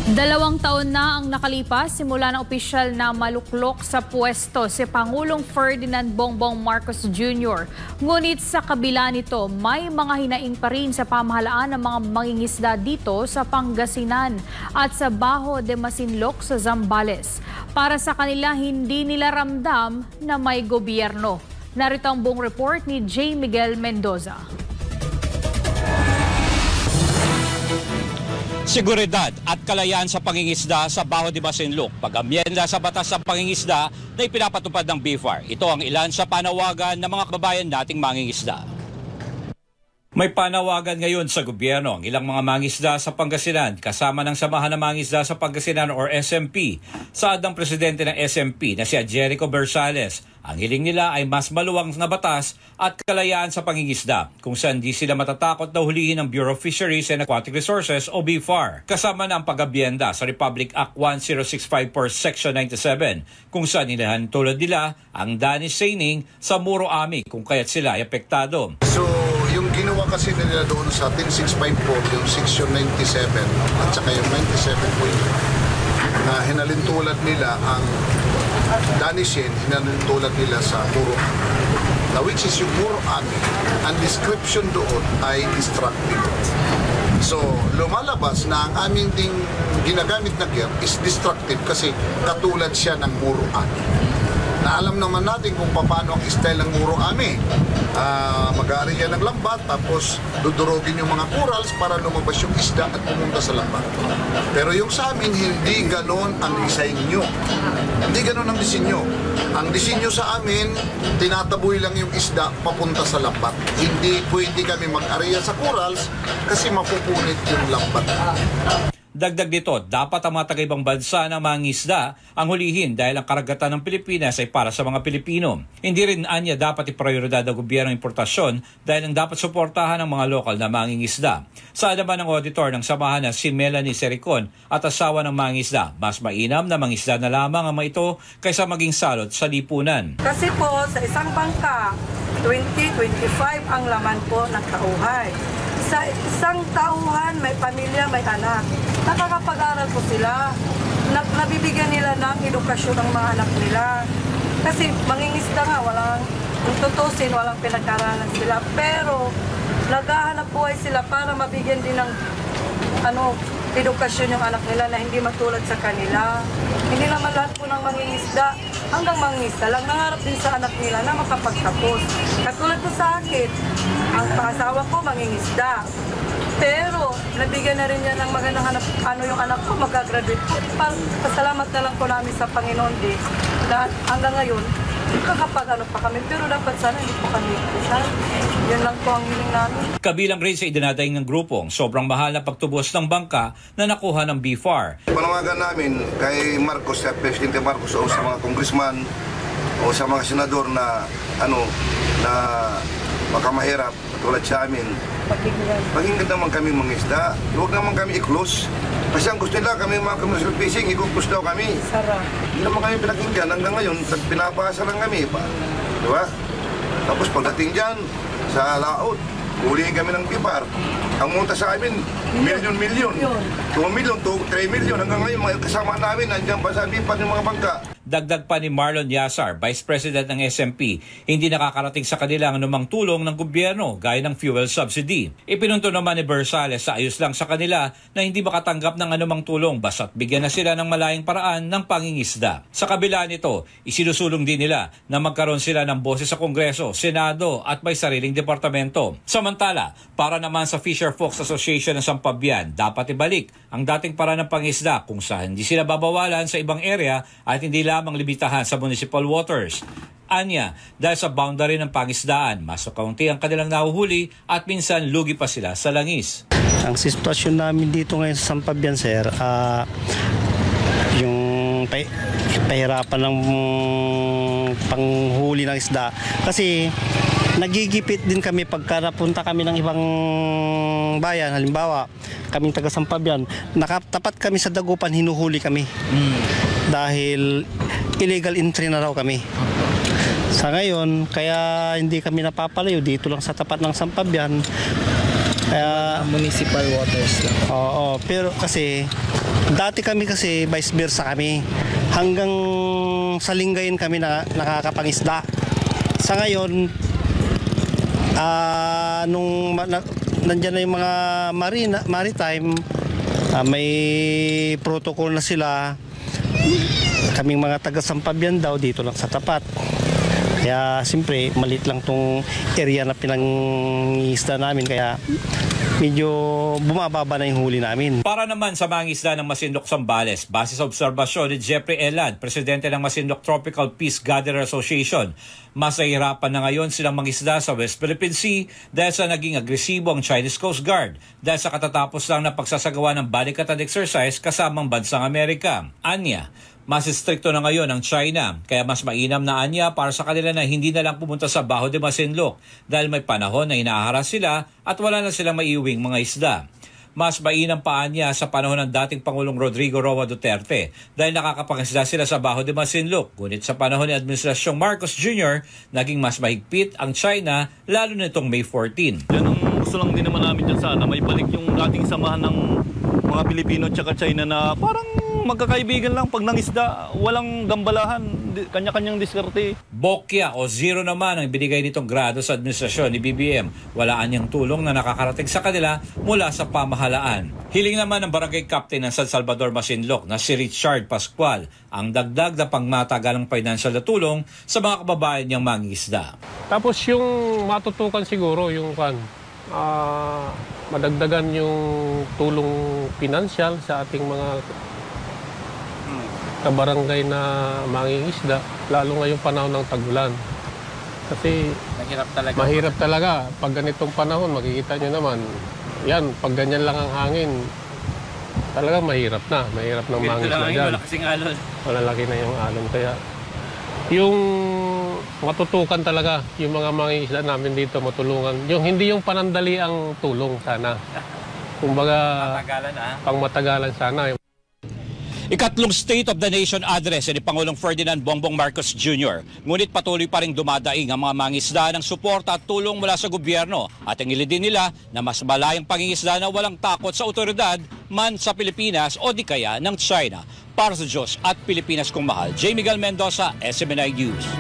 2 taon na ang nakalipas simula ng opisyal na maluklok sa pwesto si Pangulong Ferdinand Bongbong Marcos Jr. Ngunit sa kabila nito, may mga hinaing pa rin sa pamahalaan ng mga mangingisda dito sa Pangasinan at sa Bajo de Masinloc sa Zambales. Para sa kanila, hindi nila ramdam na may gobyerno. Narito ang buong report ni J. Miguel Mendoza. Seguridad at kalayaan sa pangingisda sa Bajo de Masinloc, pag-amyenda sa batas sa pangingisda na ipinapatupad ng BIFAR. Ito ang ilan sa panawagan ng mga kababayan nating mangingisda. May panawagan ngayon sa gobyerno ang ilang mga mangingisda sa Pangasinan kasama ng Samahan ng Mangingisda sa Pangasinan or SMP. Saad ng presidente ng SMP na si Jericho Bersales, ang hiling nila ay mas maluwang na batas at kalayaan sa pangingisda kung saan di sila matatakot na hulihin ng Bureau of Fisheries and Aquatic Resources o BIFAR. Kasama na ang pag-abyenda sa Republic Act 10654 Section 97 kung saan nilahan tulad nila ang Danish seining sa Muro Ami kung kaya't sila ay apektado. So, yung ginawa kasi nila doon sa 10654, yung Section 97 at saka yung 97 na hinalintulad nila ang Danishin, hinalintulad nila sa Muro Ami. Which is yung Muro Ami, ang description doon ay destructive. So, lumalabas na ang aming ding ginagamit na gear is destructive kasi katulad siya ng Muro Ami. Na alam naman natin kung paano ang style ng Muro Ami. Mag-aari yan ng lambat, tapos dudurogin yung mga corals para lumabas yung isda at pumunta sa lambat. Pero yung sa amin, hindi ganon ang disenyo. Hindi ganon ang disenyo. Ang disenyo sa amin, tinataboy lang yung isda papunta sa lambat. Hindi pwede kami mag-area sa corals kasi mapupunit yung lambat. Dagdag dito, dapat ang mga taga-ibang bansa ng mga ngisda ang hulihin dahil ang karagatan ng Pilipinas ay para sa mga Pilipino. Hindi rin anya dapat iprioridad ng gobyerno ng importasyon dahil ang dapat suportahan ng mga lokal na mangingisda. Sa naman ng auditor ng samahan na si Melanie Sericon at asawa ng mangingisda, mas mainam na mangisda na lamang ang mga ito kaysa maging salot sa lipunan. Kasi po sa isang bangka, 20-25 ang laman po ng tauhan. Sa isang tauhan, may pamilya, may anak. Nakakapag-aral po sila. Nabibigyan nila ng edukasyon ng mga anak nila. Kasi mangingisda nga, kung tutusin, walang pinag-aralan sila. Pero naghahanap buhay sila para mabigyan din ng edukasyon yung anak nila na hindi matulad sa kanila. Hindi naman lahat po ng mangingisda, hanggang mangingisda lang, nangarap din sa anak nila na makapagtapos. Katulad po sa akin, ang asawa ko mangingisda. Pero nabigyan na rin niya ng magandang yung anak ko mag-graduate po. Pasalamat na lang po namin sa Panginoon din. Dahil hanggang ngayon, kakapag pa kami. Pero dapat sana hindi po kami ikusan. Yan lang po ang hiling namin. Kabilang rin sa idinadaing ng grupong sobrang mahal na pagtubos ng bangka na nakuha ng BIFAR. Panawagan namin kay Marcos, sa Presidente Marcos o sa mga congressman o sa mga senador na makamahirap tulad sa amin. Pakinggan naman kami mangisda. Huwag naman kami i-close. Kasi ang gusto nila kami mga commercial fishing, i-close daw kami. Sarap. Hindi naman kami pinakinggan. Hanggang ngayon, pinapasa lang kami. Diba? Tapos pagdating dyan, sa laot, hulihin kami ng BIFAR. Ang munta sa amin, milyon-milyon. 2 milyon, 3 milyon. Hanggang ngayon, mga kasama namin, nandiyan pa sa BIFAR yung mga bangka. Dagdag pa ni Marlon Yasar, Vice President ng SMP, hindi nakakarating sa kanila ang anumang tulong ng gobyerno gaya ng fuel subsidy. Ipinunto naman ni Bersales sa ayos lang sa kanila na hindi makatanggap ng anumang tulong basta't bigyan na sila ng malayang paraan ng pangingisda. Sa kabila nito, isinusulong din nila na magkaroon sila ng boses sa Kongreso, Senado at may sariling departamento. Samantala, para naman sa Fisher Folks Association ng Sampabian, dapat ibalik ang dating paraan ng pangisda kung saan hindi sila babawalan sa ibang area at hindi lamang limitahan sa municipal waters. Anya, dahil sa boundary ng pangisdaan, mas kaunti ang kanilang nahuhuli at minsan lugi pa sila sa langis. Ang sitwasyon namin dito ngayon sa Sampabian, sir, yung pahirapan ng panghuli ng isda. Kasi nagigipit din kami pagka napunta kami ng ibang bayan. Halimbawa, kaming taga Sampabian, nakatapat kami sa dagupan, hinuhuli kami. Dahil illegal entry na raw kami. Sa ngayon, kaya hindi kami napapalayo dito lang sa tapat ng Sampabian. Kaya municipal waters lang. Oo, pero kasi Dati kami kasi vice versa kami. Hanggang sa Lingayen kami nakakapangisda. Sa ngayon, nandyan na yung mga maritime, may protocol na sila. Kaming mga taga-Sampabian daw dito lang sa tapat. Kaya siyempre maliit lang tong area na pinangisda namin, kaya medyo bumababa na yung huli namin. Para naman sa mga isda ng Masinloc Zambales, base sa obserbasyon ni Jeffrey Elad, presidente ng Masinloc Tropical Peace Gatherer Association, mas nahihirapan na ngayon silang mangisda sa West Philippine Sea dahil sa naging agresibo ang Chinese Coast Guard dahil sa katatapos lang na pagsasagawa ng balikatan exercise kasamang bansang Amerika. Anya, mas istrikto na ngayon ang China, kaya mas mainam na anya para sa kanila na hindi na lang pumunta sa Baho de Masinloc dahil may panahon na inaharas sila at wala na silang maiuwing mga isda. Mas mainam pa anya sa panahon ng dating Pangulong Rodrigo Roa Duterte dahil nakakapangisda sila sa Baho de Masinloc. Ngunit sa panahon ni Administrasyong Marcos Jr., naging mas mahigpit ang China lalo nitong May 14. Yan ang gusto lang din naman namin dyan sana, may balik yung dating samahan ng mga Pilipino at China na parang magkakaibigan lang pag nangisda, walang gambalahan, kanya-kanyang diskarte. Bokya o zero naman ang binigay nitong grado sa administrasyon ni BBM. Walaan niyang tulong na nakakarating sa kanila mula sa pamahalaan. Hiling naman ng barangay captain ng San Salvador Masinloc na si Richard Pascual ang dagdag na pangmatagalang financial na tulong sa mga kababayan niyang mangingisda. Tapos yung matutukan siguro yung madagdagan yung tulong pinansyal sa ating mga kabarangay na mangingisda, lalo ngayong panahon ng tag-ulan. Kasi mahirap talaga. Pag ganitong panahon, makikita nyo naman, yan, pag ganyan lang ang hangin, talagang mahirap na. Mahirap ng mangingisda dyan. Wala kasing alon. Malalaki na yung alon. Kaya yung matutukan talaga, yung mga mangingisda namin dito matulungan. Yung hindi yung panandali ang tulong sana. Kumbaga, pangmatagalan sana. Ikatlong State of the Nation address ni Pangulong Ferdinand Bongbong Marcos Jr. Ngunit patuloy pa ring dumadaing ang mga mangingisda ng suporta at tulong mula sa gobyerno at ang din nila na mas malayang pangingisda na walang takot sa otoridad man sa Pilipinas o di kaya ng China. Para sa Diyos at Pilipinas kong mahal, J. Miguel Mendoza, SMNI News.